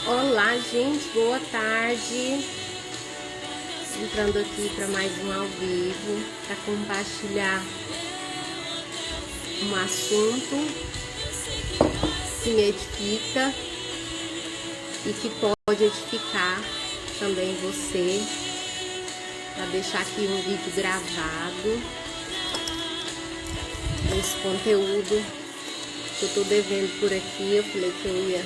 Olá, gente, boa tarde. Entrando aqui para mais um ao vivo para compartilhar um assunto que me edifica e que pode edificar também você. Para deixar aqui um vídeo gravado, esse conteúdo que eu tô devendo por aqui. Eu falei que eu ia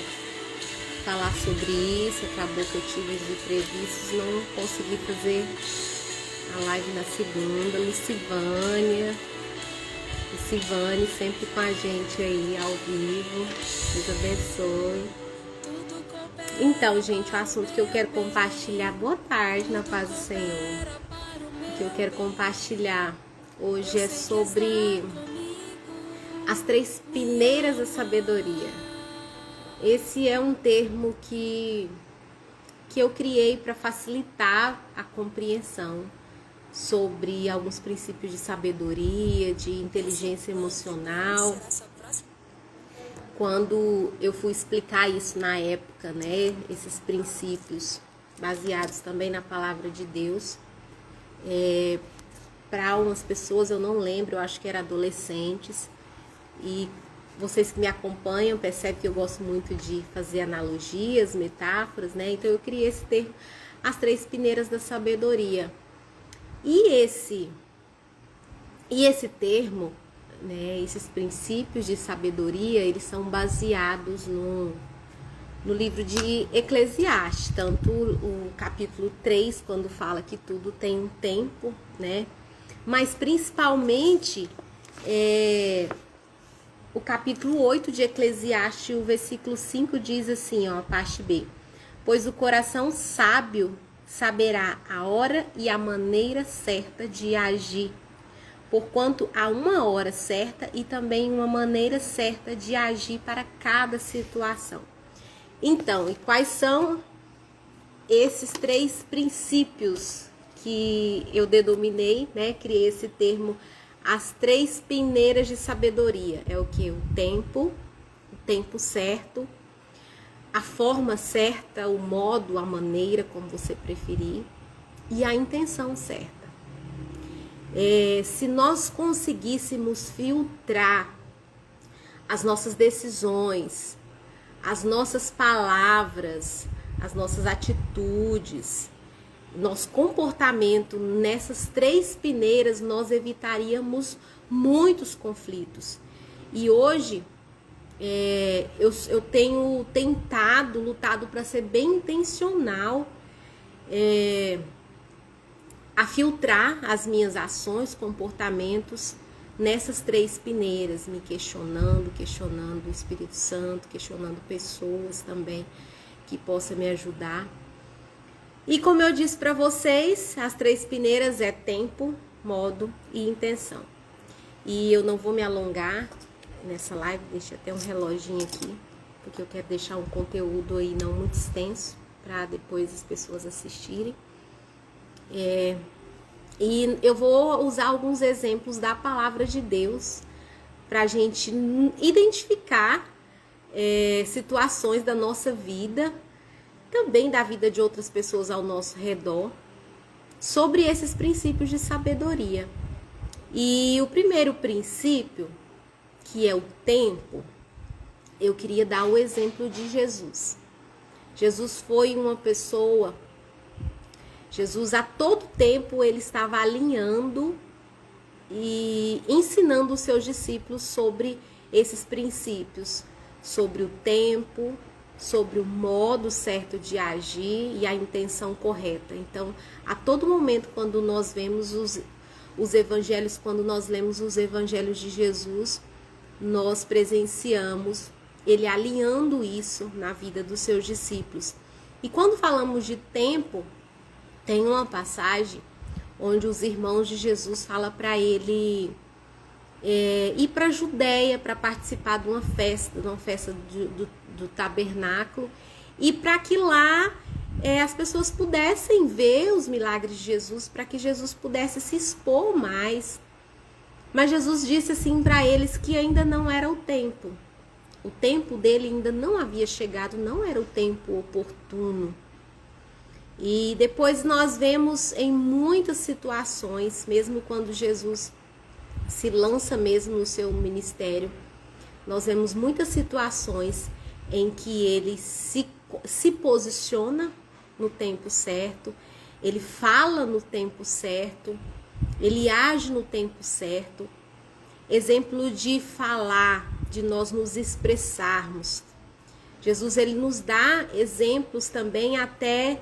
falar sobre isso, acabou que eu tive os imprevistos, não consegui fazer a live na segunda. Lucivânia sempre com a gente aí ao vivo, Deus abençoe. Então, gente, o assunto que eu quero compartilhar, boa tarde, na paz do Senhor, o que eu quero compartilhar hoje é sobre as 3 peneiras da sabedoria. Esse é um termo que eu criei para facilitar a compreensão sobre alguns princípios de sabedoria, de inteligência emocional. Quando eu fui explicar isso na época, né, esses princípios baseados também na palavra de Deus, para algumas pessoas, eu não lembro, eu acho que era adolescentes, e vocês que me acompanham percebem que eu gosto muito de fazer analogias, metáforas, né? Então eu criei esse termo, as 3 peneiras da sabedoria. E esse termo, né, esses princípios de sabedoria, eles são baseados no livro de Eclesiastes, tanto o capítulo 3, quando fala que tudo tem um tempo, né? Mas principalmente o capítulo 8 de Eclesiastes, o versículo 5 diz assim, ó, a parte B: pois o coração sábio saberá a hora e a maneira certa de agir, porquanto há uma hora certa e também uma maneira certa de agir para cada situação. Então, e quais são esses 3 princípios que eu denominei, né? Criei esse termo, as 3 peneiras de sabedoria. É o que? O tempo certo, a forma certa, o modo, a maneira, como você preferir, e a intenção certa. Se nós conseguíssemos filtrar as nossas decisões, as nossas palavras, as nossas atitudes, nosso comportamento nessas 3 peneiras, nós evitaríamos muitos conflitos. E hoje eu tenho lutado para ser bem intencional, a filtrar as minhas ações, comportamentos nessas 3 peneiras, me questionando o Espírito Santo, questionando pessoas também que possam me ajudar. E como eu disse para vocês, as 3 peneiras é tempo, modo e intenção. E eu não vou me alongar nessa live, deixa até um reloginho aqui, porque eu quero deixar um conteúdo aí não muito extenso, para depois as pessoas assistirem. E eu vou usar alguns exemplos da palavra de Deus, para a gente identificar situações da nossa vida, também da vida de outras pessoas ao nosso redor, sobre esses princípios de sabedoria. E o primeiro princípio, que é o tempo, eu queria dar o exemplo de Jesus. Jesus foi uma pessoa, Jesus a todo tempo ele estava alinhando e ensinando os seus discípulos sobre esses princípios, sobre o tempo, sobre o modo certo de agir e a intenção correta. Então, a todo momento, quando nós vemos os evangelhos, quando nós lemos os evangelhos de Jesus, nós presenciamos ele alinhando isso na vida dos seus discípulos. E quando falamos de tempo, tem uma passagem onde os irmãos de Jesus falam para ele ir para a Judéia para participar de uma festa do tabernáculo, e para que lá as pessoas pudessem ver os milagres de Jesus, para que Jesus pudesse se expor mais. Mas Jesus disse assim para eles que ainda não era o tempo. O tempo dele ainda não havia chegado, não era o tempo oportuno. E depois nós vemos em muitas situações, mesmo quando Jesus se lança mesmo no seu ministério, nós vemos muitas situações em que ele se posiciona no tempo certo, ele fala no tempo certo, ele age no tempo certo. Exemplo de falar, de nós nos expressarmos. Jesus, ele nos dá exemplos também até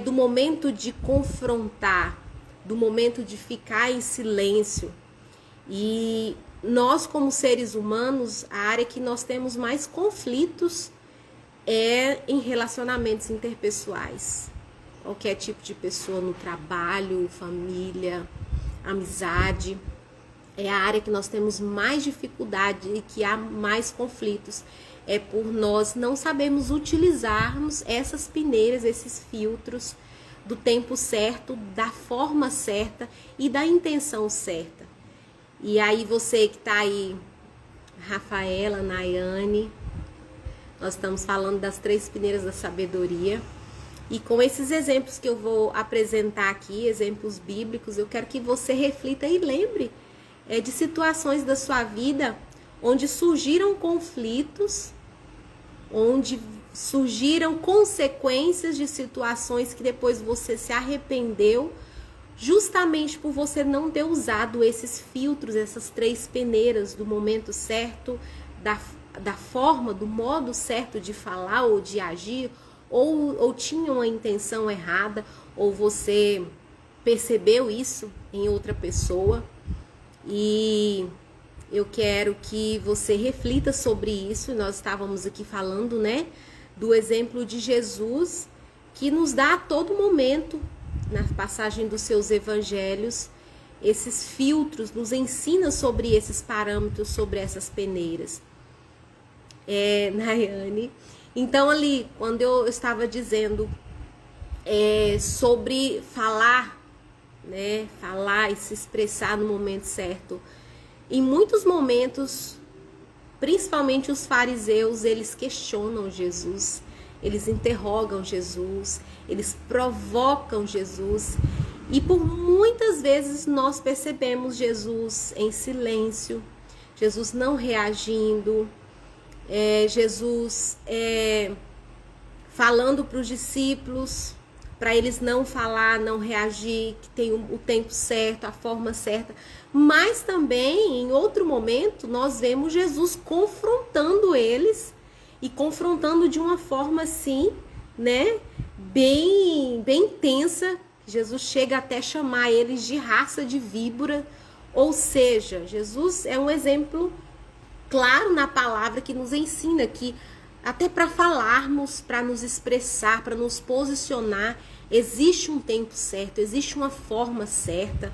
do momento de confrontar, do momento de ficar em silêncio. E nós, como seres humanos, a área que nós temos mais conflitos é em relacionamentos interpessoais. Qualquer tipo de pessoa no trabalho, família, amizade. É a área que nós temos mais dificuldade e que há mais conflitos. É por nós não sabermos utilizarmos essas peneiras, esses filtros do tempo certo, da forma certa e da intenção certa. E aí você que está aí, Rafaela, Nayane, nós estamos falando das 3 peneiras da sabedoria. E com esses exemplos que eu vou apresentar aqui, exemplos bíblicos, eu quero que você reflita e lembre de situações da sua vida onde surgiram conflitos, onde surgiram consequências de situações que depois você se arrependeu, justamente por você não ter usado esses filtros, essas 3 peneiras do momento certo, da forma, do modo certo de falar ou de agir, ou tinha uma intenção errada, ou você percebeu isso em outra pessoa. E eu quero que você reflita sobre isso. Nós estávamos aqui falando, né, do exemplo de Jesus, que nos dá a todo momento, na passagem dos seus evangelhos, esses filtros, nos ensina sobre esses parâmetros, sobre essas peneiras. Nayane. Então ali, quando eu estava dizendo sobre falar, né, falar e se expressar no momento certo, em muitos momentos, principalmente os fariseus, eles questionam Jesus, eles interrogam Jesus, eles provocam Jesus, e por muitas vezes nós percebemos Jesus em silêncio, Jesus não reagindo, Jesus falando para os discípulos, para eles não falar, não reagir, que tem o tempo certo, a forma certa. Mas também, em outro momento, nós vemos Jesus confrontando eles, e confrontando de uma forma assim, né, bem intensa. Jesus chega até chamar eles de raça de víbora. Ou seja, Jesus é um exemplo claro na palavra que nos ensina que até para falarmos, para nos expressar, para nos posicionar, existe um tempo certo, existe uma forma certa.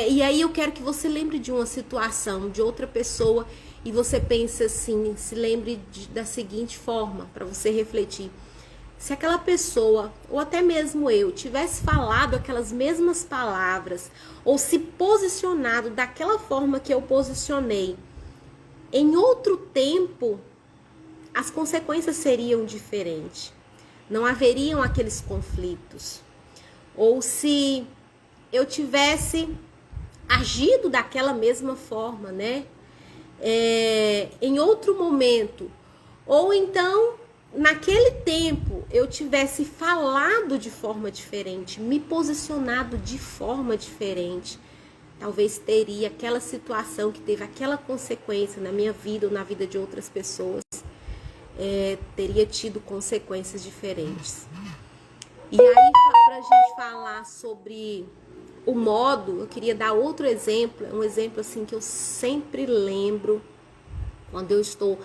E aí eu quero que você lembre de uma situação, de outra pessoa, e você pense assim, se lembre da seguinte forma, para você refletir. Se aquela pessoa, ou até mesmo eu, tivesse falado aquelas mesmas palavras, ou se posicionado daquela forma que eu posicionei, em outro tempo, as consequências seriam diferentes. Não haveriam aqueles conflitos. Ou se eu tivesse agido daquela mesma forma, né? Em outro momento. Ou então, naquele tempo, eu tivesse falado de forma diferente, me posicionado de forma diferente. Talvez teria aquela situação que teve aquela consequência na minha vida ou na vida de outras pessoas. Teria tido consequências diferentes. E aí, para a gente falar sobre o modo, eu queria dar outro exemplo, um exemplo assim que eu sempre lembro quando eu estou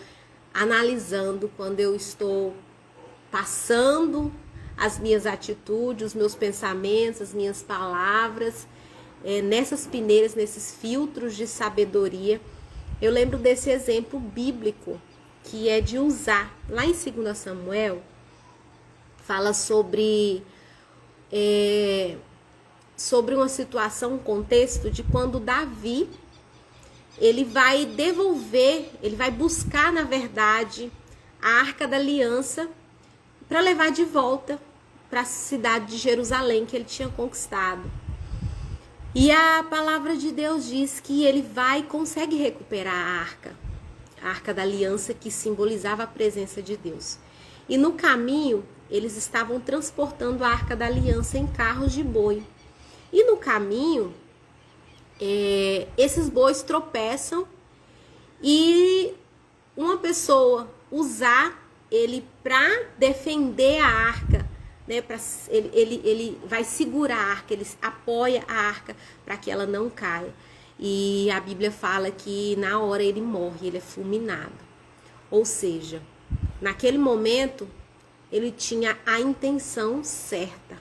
analisando, quando eu estou passando as minhas atitudes, os meus pensamentos, as minhas palavras, nessas peneiras, nesses filtros de sabedoria. Eu lembro desse exemplo bíblico, que é de Uzá. Lá em 2 Samuel, fala sobre uma situação, um contexto de quando Davi, ele vai devolver, ele vai buscar, na verdade, a Arca da Aliança para levar de volta para a cidade de Jerusalém que ele tinha conquistado. E a palavra de Deus diz que ele consegue recuperar a Arca da Aliança, que simbolizava a presença de Deus. E no caminho, eles estavam transportando a Arca da Aliança em carros de boi. E no caminho, esses bois tropeçam e uma pessoa usar ele para defender a arca, né? Ele vai segurar a arca, ele apoia a arca para que ela não caia. E a Bíblia fala que na hora ele morre, ele é fulminado. Ou seja, naquele momento ele tinha a intenção certa,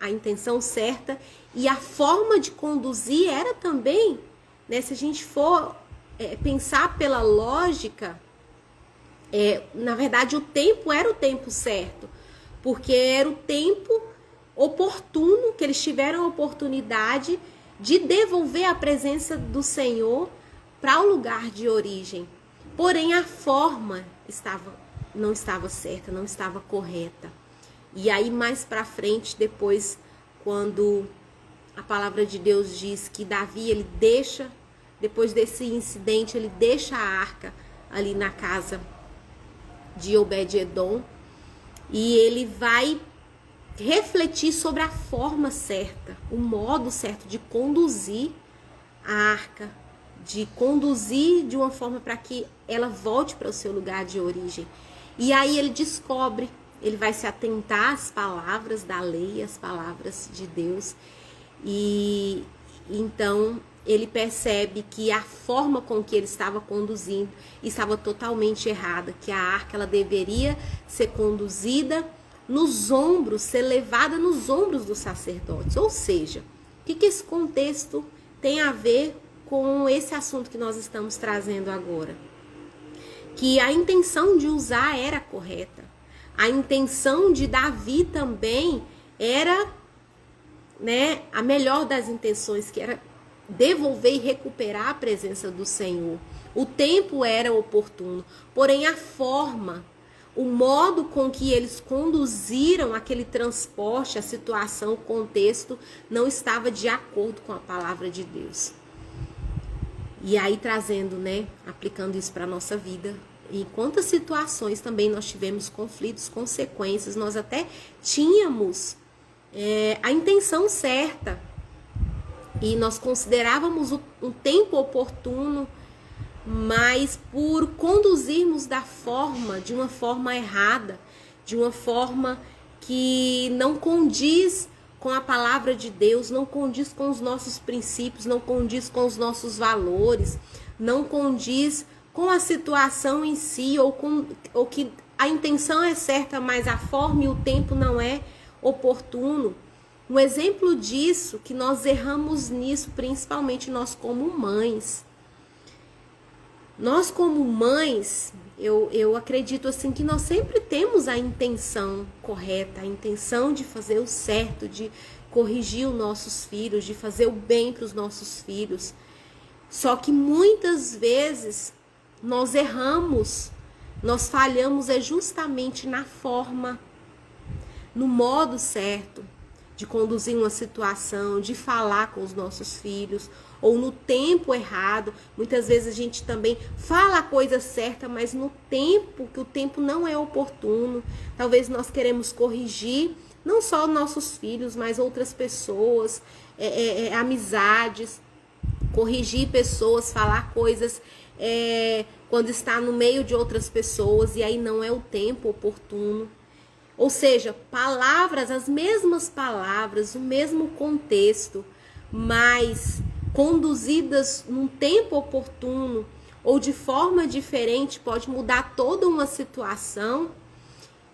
a intenção certa, e a forma de conduzir era também, né? Se a gente for pensar pela lógica, na verdade o tempo era o tempo certo, porque era o tempo oportuno, que eles tiveram a oportunidade de devolver a presença do Senhor para o lugar de origem. Porém, a forma não estava certa, não estava correta. E aí, mais para frente, depois, quando a palavra de Deus diz que Davi, ele deixa, depois desse incidente, ele deixa a arca ali na casa de Obed-edom, e ele vai refletir sobre a forma certa, o modo certo de conduzir a arca, de conduzir de uma forma para que ela volte para o seu lugar de origem. E aí ele descobre, ele vai se atentar às palavras da lei, às palavras de Deus, e então ele percebe que a forma com que ele estava conduzindo estava totalmente errada, que a arca ela deveria ser conduzida nos ombros, ser levada nos ombros dos sacerdotes. Ou seja, o que esse contexto tem a ver com esse assunto que nós estamos trazendo agora? Que a intenção de usar era correta. A intenção de Davi também era, né, a melhor das intenções, que era devolver e recuperar a presença do Senhor. O tempo era oportuno, porém a forma, o modo com que eles conduziram aquele transporte, a situação, o contexto, não estava de acordo com a palavra de Deus. E aí trazendo, né, aplicando isso para a nossa vida, em quantas situações também nós tivemos conflitos, consequências, nós até tínhamos a intenção certa, e nós considerávamos um tempo oportuno, mas por conduzirmos de uma forma errada, de uma forma que não condiz com a palavra de Deus, não condiz com os nossos princípios, não condiz com os nossos valores, não condiz com a situação em si, ou que a intenção é certa, mas a forma e o tempo não é oportuno. Um exemplo disso, que nós erramos nisso, principalmente nós como mães. Nós como mães, eu acredito assim que nós sempre temos a intenção correta, a intenção de fazer o certo, de corrigir os nossos filhos, de fazer o bem para os nossos filhos. Só que muitas vezes nós erramos, nós falhamos justamente na forma, no modo certo de conduzir uma situação, de falar com os nossos filhos, ou no tempo errado. Muitas vezes a gente também fala a coisa certa, mas no tempo, que o tempo não é oportuno. Talvez nós queremos corrigir, não só nossos filhos, mas outras pessoas, amizades, corrigir pessoas, falar coisas quando está no meio de outras pessoas, e aí não é o tempo oportuno. Ou seja, palavras, as mesmas palavras, o mesmo contexto, mas conduzidas num tempo oportuno ou de forma diferente, pode mudar toda uma situação,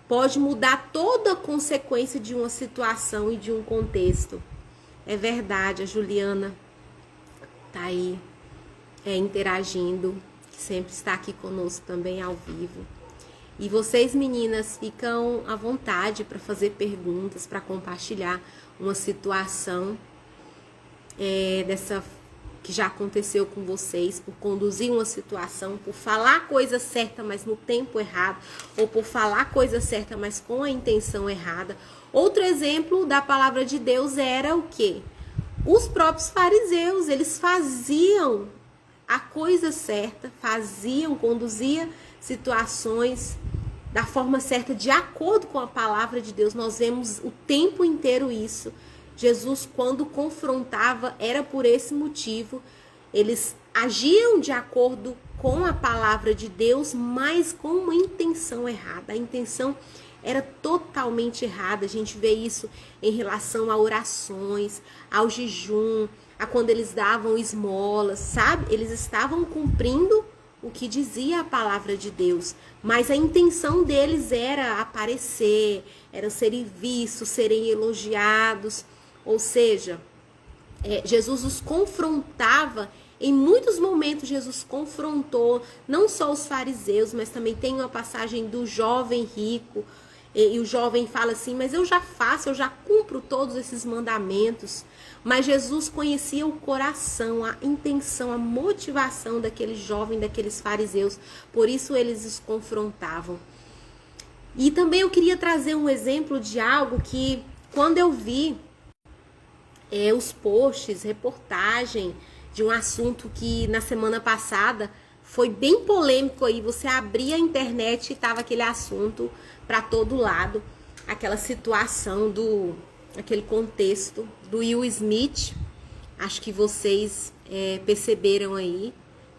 pode mudar toda a consequência de uma situação e de um contexto. É verdade, a Juliana está aí interagindo, que sempre está aqui conosco também ao vivo. E vocês, meninas, ficam à vontade para fazer perguntas, para compartilhar uma situação que já aconteceu com vocês, por conduzir uma situação, por falar a coisa certa, mas no tempo errado, ou por falar a coisa certa, mas com a intenção errada. Outro exemplo da palavra de Deus era o quê? Os próprios fariseus, eles faziam a coisa certa, conduziam situações da forma certa, de acordo com a palavra de Deus. Nós vemos o tempo inteiro isso. Jesus, quando confrontava, era por esse motivo. Eles agiam de acordo com a palavra de Deus, mas com uma intenção errada. A intenção era totalmente errada. A gente vê isso em relação a orações, ao jejum, a quando eles davam esmolas, sabe? Eles estavam cumprindo o que dizia a palavra de Deus, mas a intenção deles era aparecer, era serem vistos, serem elogiados. Ou seja, Jesus os confrontava. Em muitos momentos Jesus confrontou não só os fariseus, mas também tem uma passagem do jovem rico, e o jovem fala assim: mas eu já faço, eu já cumpro todos esses mandamentos. Mas Jesus conhecia o coração, a intenção, a motivação daquele jovem, daqueles fariseus. Por isso eles os confrontavam. E também eu queria trazer um exemplo de algo que, quando eu vi os posts, reportagem de um assunto que na semana passada foi bem polêmico aí, você abria a internet e estava aquele assunto para todo lado, aquela situação aquele contexto do Will Smith. Acho que vocês perceberam aí,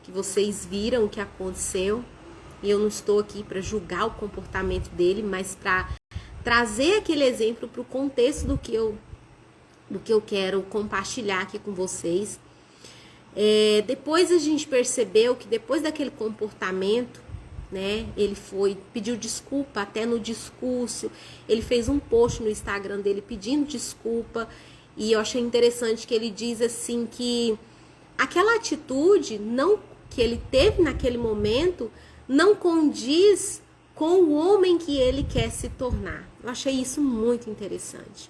que vocês viram o que aconteceu, e eu não estou aqui para julgar o comportamento dele, mas para trazer aquele exemplo para o contexto do que eu quero compartilhar aqui com vocês. Depois a gente percebeu que depois daquele comportamento, né, ele pediu desculpa até no discurso, ele fez um post no Instagram dele pedindo desculpa, e eu achei interessante que ele diz assim que aquela atitude que ele teve naquele momento não condiz com o homem que ele quer se tornar. Eu achei isso muito interessante.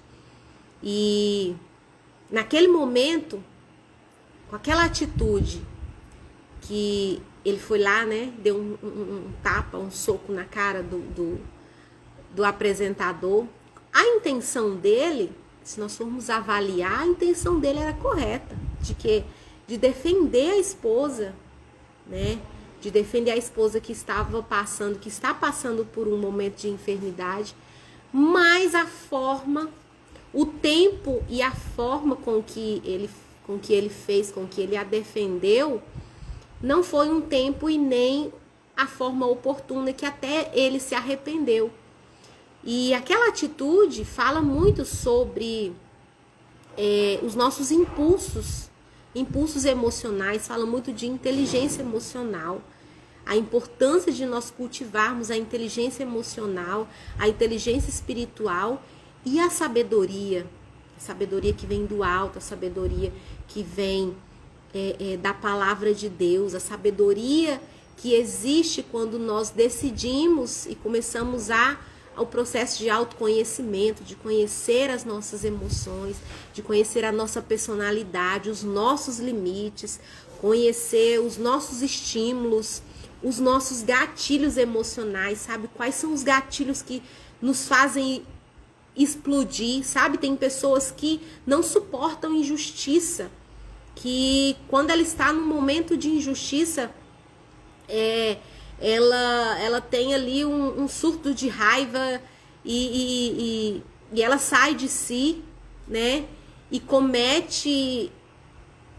E naquele momento, com aquela atitude que ele foi lá, né, deu um tapa, um soco na cara do apresentador, a intenção dele, se nós formos avaliar, a intenção dele era correta, de defender a esposa, né, de defender a esposa que está passando por um momento de enfermidade, mas o tempo e a forma com que ele fez, com que ele a defendeu, não foi um tempo e nem a forma oportuna, que até ele se arrependeu. E aquela atitude fala muito sobre os nossos impulsos emocionais, fala muito de inteligência emocional, a importância de nós cultivarmos a inteligência emocional, a inteligência espiritual e a sabedoria que vem do alto, a sabedoria que vem da palavra de Deus, a sabedoria que existe quando nós decidimos e começamos ao processo de autoconhecimento, de conhecer as nossas emoções, de conhecer a nossa personalidade, os nossos limites, conhecer os nossos estímulos, os nossos gatilhos emocionais, sabe? Quais são os gatilhos que nos fazem explodir, sabe? Tem pessoas que não suportam injustiça, que quando ela está num momento de injustiça, ela tem ali um surto de raiva e ela sai de si, né? E comete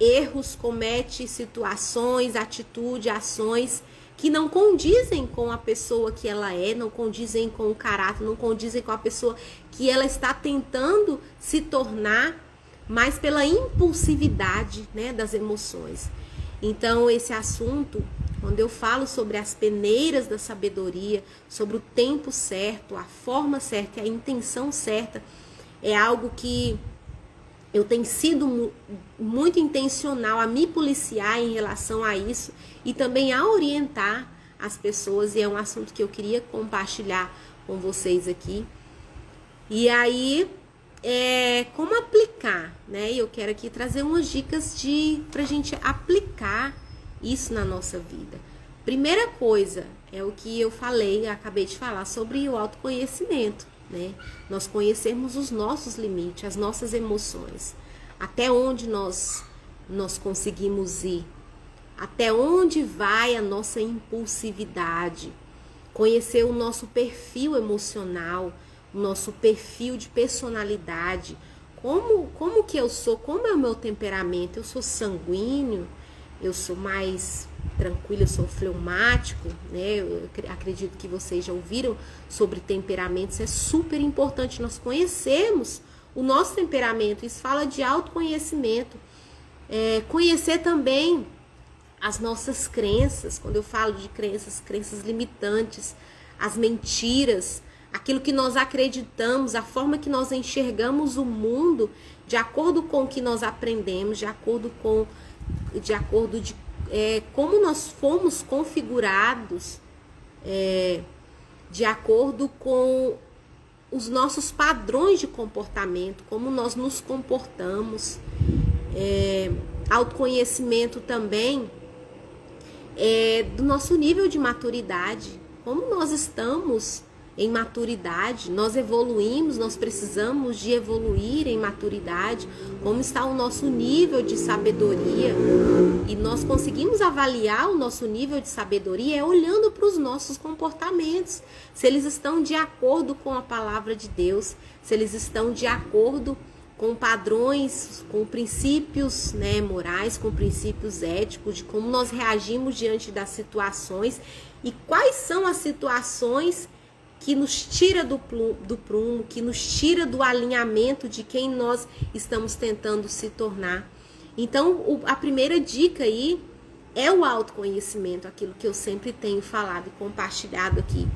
erros, comete situações, atitudes, ações que não condizem com a pessoa que ela é, não condizem com o caráter, não condizem com a pessoa que ela está tentando se tornar, mas pela impulsividade, né, das emoções. Então, esse assunto, quando eu falo sobre as peneiras da sabedoria, sobre o tempo certo, a forma certa e a intenção certa, é algo que eu tenho sido muito intencional a me policiar em relação a isso e também a orientar as pessoas, e é um assunto que eu queria compartilhar com vocês aqui. E aí, como aplicar, né? Eu quero aqui trazer umas dicas para a gente aplicar isso na nossa vida. Primeira coisa é o que eu acabei de falar sobre o autoconhecimento, né? Nós conhecermos os nossos limites, as nossas emoções, até onde nós conseguimos ir, até onde vai a nossa impulsividade, conhecer o nosso perfil emocional, o nosso perfil de personalidade, como que eu sou, como é o meu temperamento, eu sou sanguíneo, eu sou mais tranquilo, eu sou fleumático, né? Eu acredito que vocês já ouviram sobre temperamentos, é super importante nós conhecermos o nosso temperamento, isso fala de autoconhecimento, conhecer também as nossas crenças, quando eu falo de crenças limitantes, as mentiras, aquilo que nós acreditamos, a forma que nós enxergamos o mundo, de acordo com o que nós aprendemos, de acordo como nós fomos configurados, de acordo com os nossos padrões de comportamento, como nós nos comportamos. Autoconhecimento também do nosso nível de maturidade, como nós estamos em maturidade, nós evoluímos, nós precisamos de evoluir em maturidade, como está o nosso nível de sabedoria, e nós conseguimos avaliar o nosso nível de sabedoria olhando para os nossos comportamentos, se eles estão de acordo com a palavra de Deus, se eles estão de acordo com padrões, com princípios, né, morais, com princípios éticos, de como nós reagimos diante das situações e quais são as situações que nos tira do prumo, que nos tira do alinhamento de quem nós estamos tentando se tornar. Então, a primeira dica aí é o autoconhecimento, aquilo que eu sempre tenho falado e compartilhado aqui.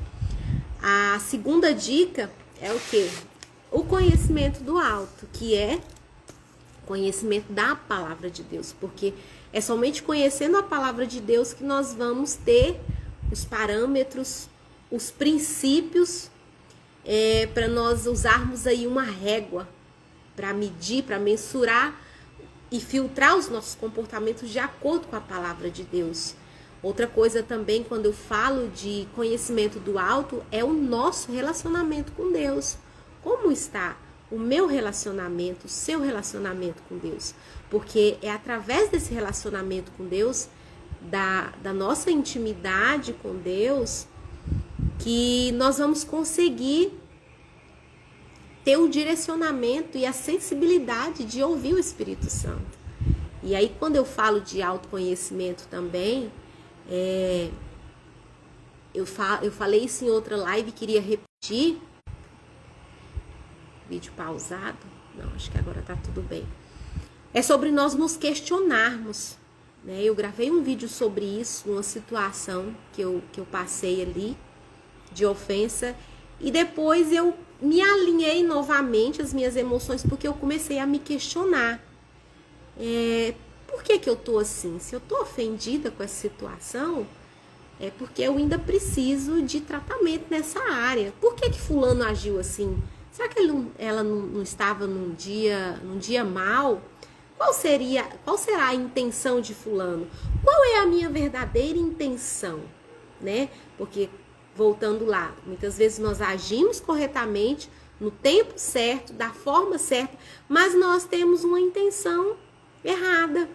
A segunda dica é o quê? O conhecimento do alto, que é conhecimento da palavra de Deus, porque é somente conhecendo a palavra de Deus que nós vamos ter os parâmetros, os princípios, para nós usarmos aí uma régua para medir, para mensurar e filtrar os nossos comportamentos de acordo com a palavra de Deus. Outra coisa também, quando eu falo de conhecimento do alto, é o nosso relacionamento com Deus. Como está o meu relacionamento, o seu relacionamento com Deus? Porque é através desse relacionamento com Deus, da nossa intimidade com Deus, que nós vamos conseguir ter o direcionamento e a sensibilidade de ouvir o Espírito Santo. E aí, quando eu falo de autoconhecimento também, eu falei isso em outra live, queria repetir. Vídeo pausado? Não, acho que agora tá tudo bem. É sobre nós nos questionarmos, né? Eu gravei um vídeo sobre isso, uma situação que eu passei ali, de ofensa, e depois eu me alinhei novamente às minhas emoções, porque eu comecei a me questionar. Por que eu tô assim? Se eu tô ofendida com essa situação, é porque eu ainda preciso de tratamento nessa área. Por que fulano agiu assim? Será que ela não estava num dia mal? Qual será a intenção de fulano? Qual é a minha verdadeira intenção, né? Porque, voltando lá, muitas vezes nós agimos corretamente, no tempo certo, da forma certa, mas nós temos uma intenção errada,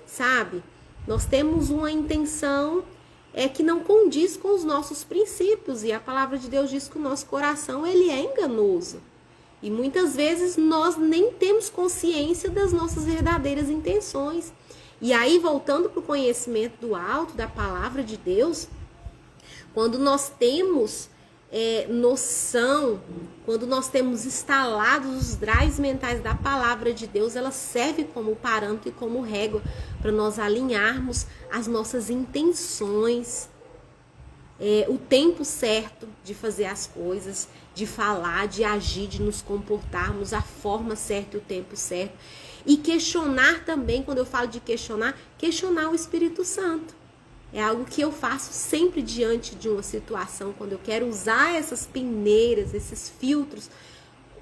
sabe? Nós temos uma intenção que não condiz com os nossos princípios, e a palavra de Deus diz que o nosso coração ele é enganoso. E muitas vezes nós nem temos consciência das nossas verdadeiras intenções. E aí, voltando para o conhecimento do alto, da palavra de Deus, quando nós temos noção, quando nós temos instalados os drives mentais da palavra de Deus, ela serve como parâmetro e como régua para nós alinharmos as nossas intenções, o tempo certo de fazer as coisas, de falar, de agir, de nos comportarmos, a forma certa e o tempo certo. E questionar também, quando eu falo de questionar o Espírito Santo. É algo que eu faço sempre diante de uma situação, quando eu quero usar essas peneiras, esses filtros.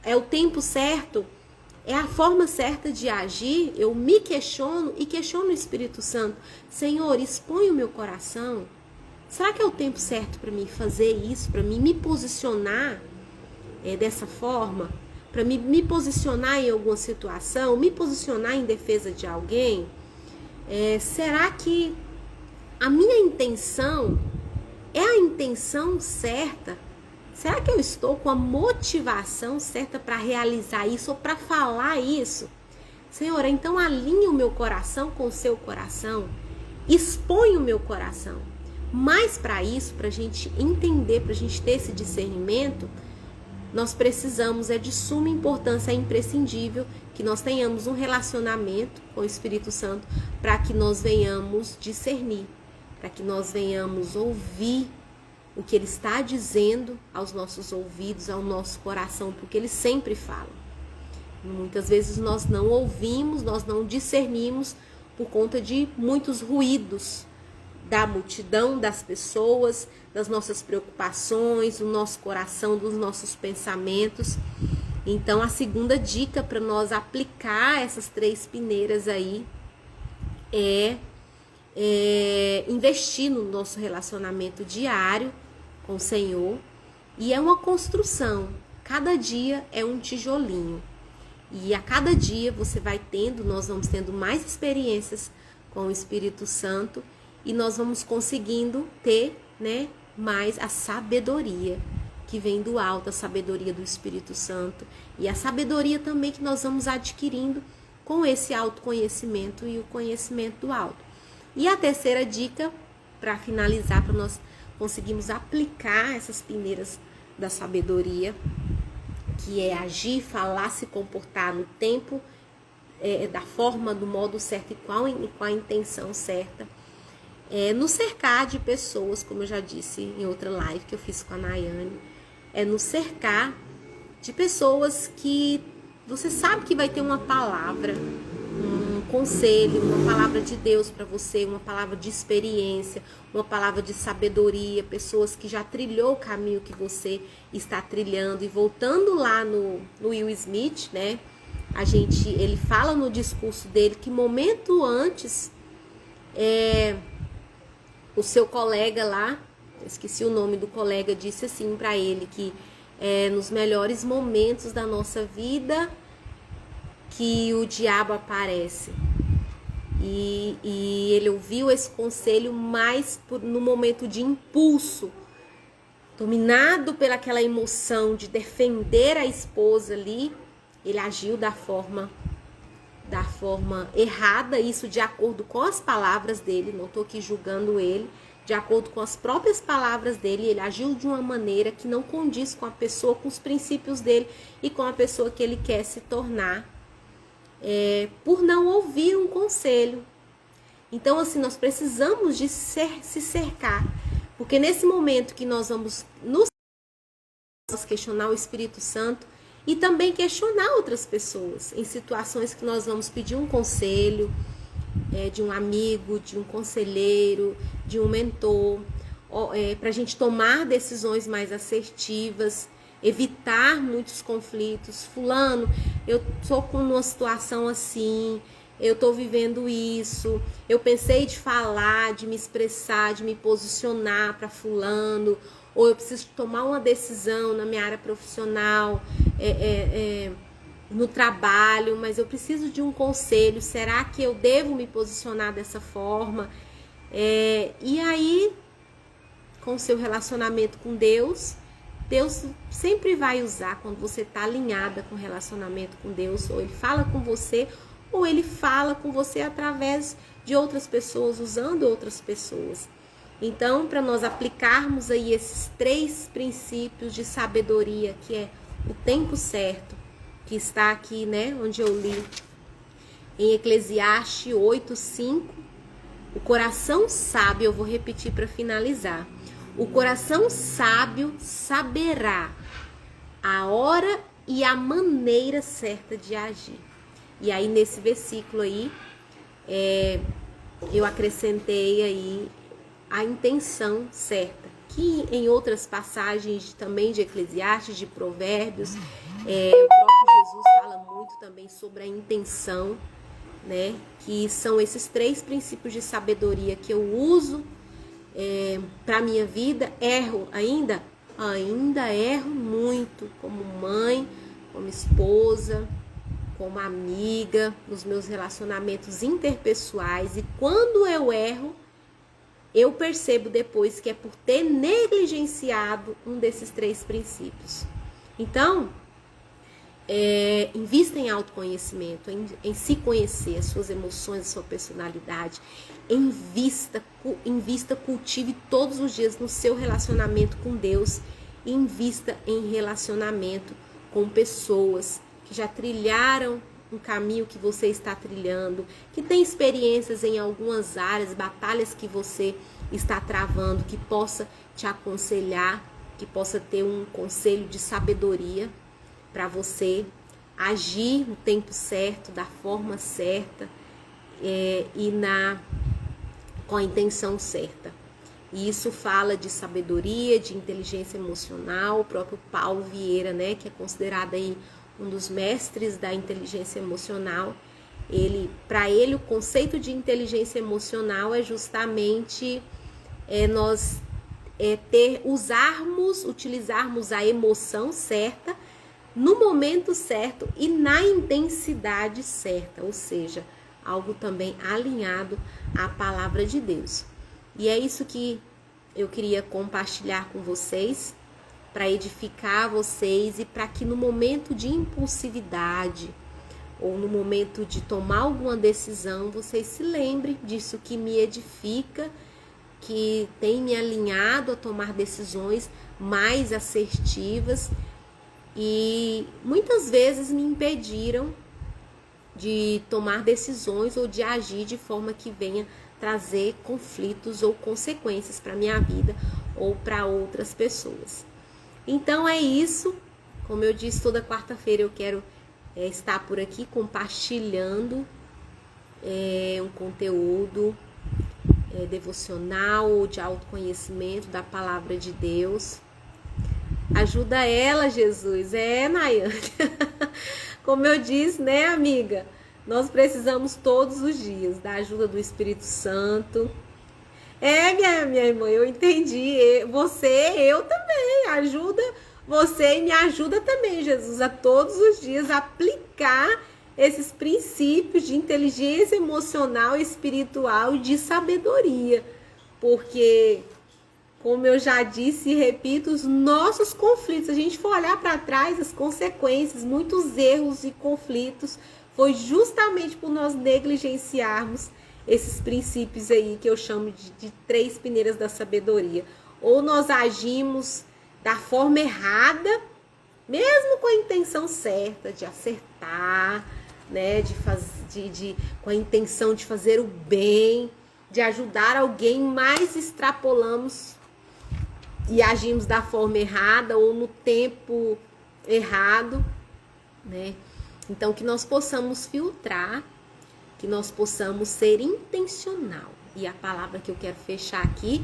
É o tempo certo, é a forma certa de agir. Eu me questiono e questiono o Espírito Santo. Senhor, expõe o meu coração. Será que é o tempo certo para mim fazer isso? Para mim me posicionar dessa forma? Para me posicionar em alguma situação? Me posicionar em defesa de alguém? Será que a minha intenção é a intenção certa? Será que eu estou com a motivação certa para realizar isso ou para falar isso? Senhor, então alinhe o meu coração com o seu coração. Expõe o meu coração. Mas para isso, para a gente entender, para a gente ter esse discernimento, nós precisamos, de suma importância, é imprescindível que nós tenhamos um relacionamento com o Espírito Santo para que nós venhamos discernir, para que nós venhamos ouvir o que Ele está dizendo aos nossos ouvidos, ao nosso coração, porque Ele sempre fala. Muitas vezes nós não ouvimos, nós não discernimos por conta de muitos ruídos da multidão, das pessoas, das nossas preocupações, do nosso coração, dos nossos pensamentos. Então, a segunda dica para nós aplicar essas 3 peneiras aí é investir no nosso relacionamento diário com o Senhor. E é uma construção. Cada dia é um tijolinho. E a cada dia nós vamos tendo mais experiências com o Espírito Santo e nós vamos conseguindo ter, mais a sabedoria que vem do alto, a sabedoria do Espírito Santo e a sabedoria também que nós vamos adquirindo com esse autoconhecimento e o conhecimento do alto. E a terceira dica, para finalizar, para nós conseguirmos aplicar essas peneiras da sabedoria, que é agir, falar, se comportar no tempo, da forma, do modo certo e com a intenção certa, nos cercar de pessoas, como eu já disse em outra live que eu fiz com a Nayane, nos cercar de pessoas que você sabe que vai ter uma palavra, um conselho, uma palavra de Deus para você, uma palavra de experiência, uma palavra de sabedoria, pessoas que já trilhou o caminho que você está trilhando. E voltando lá no Will Smith, ele fala no discurso dele que momento antes o seu colega lá, eu esqueci o nome do colega, disse assim para ele que nos melhores momentos da nossa vida que o diabo aparece. E ele ouviu esse conselho mais no momento de impulso, dominado pelaquela emoção de defender a esposa ali, ele agiu da forma errada, isso de acordo com as palavras dele, não estou aqui julgando ele, de acordo com as próprias palavras dele, ele agiu de uma maneira que não condiz com a pessoa, com os princípios dele e com a pessoa que ele quer se tornar, por não ouvir um conselho. Então, assim, nós precisamos de se cercar, porque nesse momento que nós vamos nos questionar o Espírito Santo e também questionar outras pessoas, em situações que nós vamos pedir um conselho, de um amigo, de um conselheiro, de um mentor, para a gente tomar decisões mais assertivas, evitar muitos conflitos. Fulano, eu estou com uma situação assim, eu estou vivendo isso, eu pensei de falar, de me expressar, de me posicionar para fulano, ou eu preciso tomar uma decisão na minha área profissional, no trabalho, mas eu preciso de um conselho. Será que eu devo me posicionar dessa forma? E aí, com o seu relacionamento com Deus, Deus sempre vai usar, quando você está alinhada com o relacionamento com Deus, ou Ele fala com você, ou Ele fala com você através de outras pessoas, usando outras pessoas. Então, para nós aplicarmos aí esses 3 princípios de sabedoria, que é o tempo certo, que está aqui, onde eu li, em Eclesiastes 8:5, o coração sábio, eu vou repetir para finalizar, o coração sábio saberá a hora e a maneira certa de agir. E aí, nesse versículo aí, eu acrescentei aí a intenção certa, que em outras passagens também de Eclesiastes, de Provérbios, o próprio Jesus fala muito também sobre a intenção, né? Que são esses 3 princípios de sabedoria que eu uso para minha vida. Erro ainda erro muito, como mãe, como esposa, como amiga, nos meus relacionamentos interpessoais. E quando eu erro, eu percebo depois que é por ter negligenciado um desses 3 princípios. Então, invista em autoconhecimento, em se conhecer, as suas emoções, a sua personalidade. Invista, cultive todos os dias no seu relacionamento com Deus. E invista em relacionamento com pessoas que já trilharam um caminho que você está trilhando, que tem experiências em algumas áreas, batalhas que você está travando, que possa te aconselhar, que possa ter um conselho de sabedoria para você agir no tempo certo, da forma certa e com a intenção certa. E isso fala de sabedoria, de inteligência emocional. O próprio Paulo Vieira, né, que é considerado aí um dos mestres da inteligência emocional, para ele o conceito de inteligência emocional é justamente nós utilizarmos a emoção certa no momento certo e na intensidade certa, ou seja, algo também alinhado à palavra de Deus. E é isso que eu queria compartilhar com vocês, para edificar vocês e para que no momento de impulsividade ou no momento de tomar alguma decisão, vocês se lembrem disso que me edifica, que tem me alinhado a tomar decisões mais assertivas e muitas vezes me impediram de tomar decisões ou de agir de forma que venha trazer conflitos ou consequências para minha vida ou para outras pessoas. Então é isso, como eu disse, toda quarta-feira eu quero estar por aqui compartilhando um conteúdo devocional ou de autoconhecimento da palavra de Deus. Ajuda ela, Jesus. Nayane. Como eu disse, né, amiga? Nós precisamos todos os dias da ajuda do Espírito Santo. Minha irmã, eu entendi. Eu também. Ajuda você e me ajuda também, Jesus, a todos os dias aplicar esses princípios de inteligência emocional, espiritual e de sabedoria. Porque, como eu já disse e repito, os nossos conflitos, se a gente for olhar para trás, as consequências, muitos erros e conflitos, foi justamente por nós negligenciarmos esses princípios aí que eu chamo de 3 peneiras da sabedoria. Ou nós agimos da forma errada, mesmo com a intenção certa de acertar, né, com a intenção de fazer o bem, de ajudar alguém, mas extrapolamos e agimos da forma errada ou no tempo errado, né? Então, que nós possamos filtrar, que nós possamos ser intencional. E a palavra que eu quero fechar aqui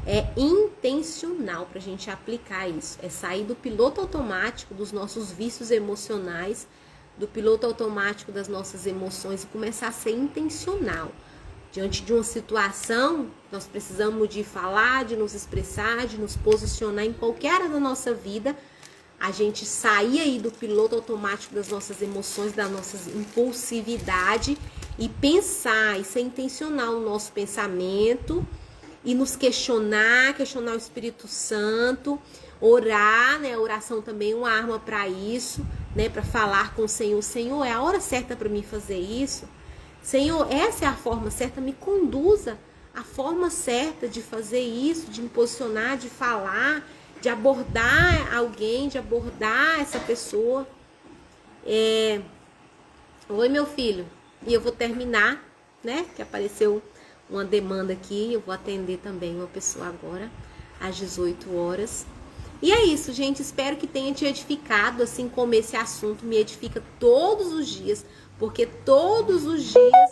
é intencional, para a gente aplicar isso. É sair do piloto automático dos nossos vícios emocionais, do piloto automático das nossas emoções e começar a ser intencional. Diante de uma situação, nós precisamos de falar, de nos expressar, de nos posicionar em qualquer área da nossa vida. A gente sair aí do piloto automático das nossas emoções, da nossa impulsividade e pensar e ser intencional no nosso pensamento e nos questionar o Espírito Santo, orar, né? A oração também é uma arma para isso, né? Para falar com o Senhor. Senhor, é a hora certa para mim fazer isso? Senhor, essa é a forma certa, me conduza a forma certa de fazer isso, de me posicionar, de falar, de abordar alguém, de abordar essa pessoa. Oi, meu filho. E eu vou terminar, né? Que apareceu uma demanda aqui. Eu vou atender também uma pessoa agora, às 18 horas. E é isso, gente. Espero que tenha te edificado, assim como esse assunto me edifica todos os dias. Porque todos os dias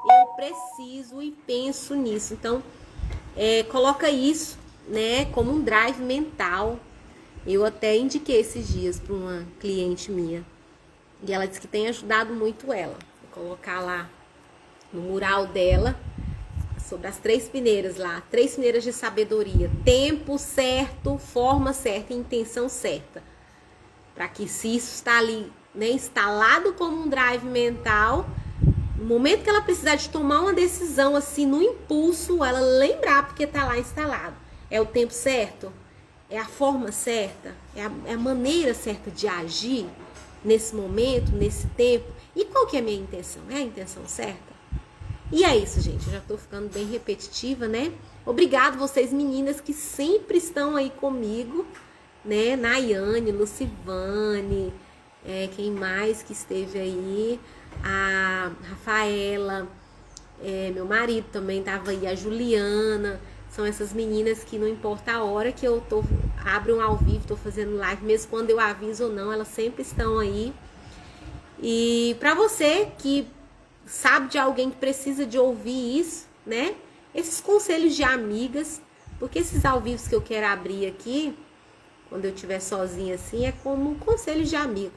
eu preciso e penso nisso. Então, coloca isso, né, como um drive mental. Eu até indiquei esses dias para uma cliente minha. E ela disse que tem ajudado muito ela. Vou colocar lá no mural dela, sobre as 3 peneiras lá, 3 peneiras de sabedoria. Tempo certo, forma certa e intenção certa. Para que se isso está ali, né, instalado como um drive mental, no momento que ela precisar de tomar uma decisão assim, no impulso, ela lembrar porque está lá instalado. É o tempo certo? É a forma certa? É a maneira certa de agir nesse momento, nesse tempo? E qual que é a minha intenção? É a intenção certa? E é isso, gente. Eu já tô ficando bem repetitiva, né? Obrigado vocês, meninas, que sempre estão aí comigo, né? Nayane, Lucivane, quem mais que esteve aí? A Rafaela, meu marido também tava aí, a Juliana. São essas meninas que não importa a hora que eu abro um ao vivo, tô fazendo live, mesmo quando eu aviso ou não, elas sempre estão aí. E para você que sabe de alguém que precisa de ouvir isso, né? Esses conselhos de amigas, porque esses ao vivo que eu quero abrir aqui, quando eu estiver sozinha assim, é como um conselho de amiga,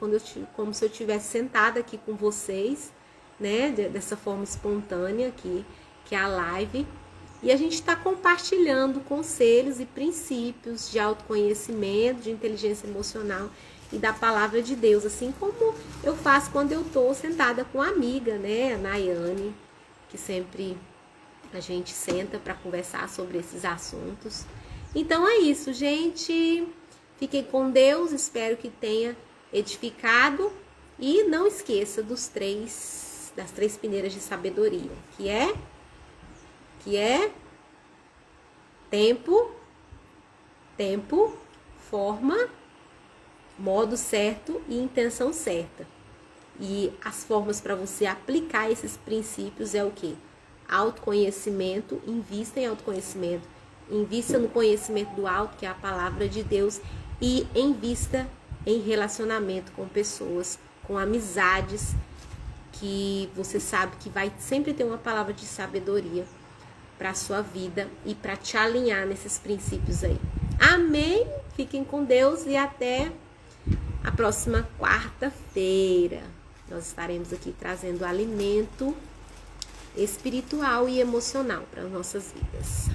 como se eu estivesse sentada aqui com vocês, né? Dessa forma espontânea aqui, que é a live. E a gente está compartilhando conselhos e princípios de autoconhecimento, de inteligência emocional e da palavra de Deus, assim como eu faço quando eu tô sentada com uma amiga, né, a Nayane, que sempre a gente senta para conversar sobre esses assuntos. Então é isso, gente. Fiquem com Deus, espero que tenha edificado e não esqueça das 3 peneiras de sabedoria, que é tempo, forma, modo certo e intenção certa. E as formas para você aplicar esses princípios é o quê? Autoconhecimento, invista em autoconhecimento, invista no conhecimento do alto, que é a palavra de Deus, e invista em relacionamento com pessoas, com amizades, que você sabe que vai sempre ter uma palavra de sabedoria para a sua vida e para te alinhar nesses princípios aí. Amém? Fiquem com Deus e até a próxima quarta-feira. Nós estaremos aqui trazendo alimento espiritual e emocional para as nossas vidas.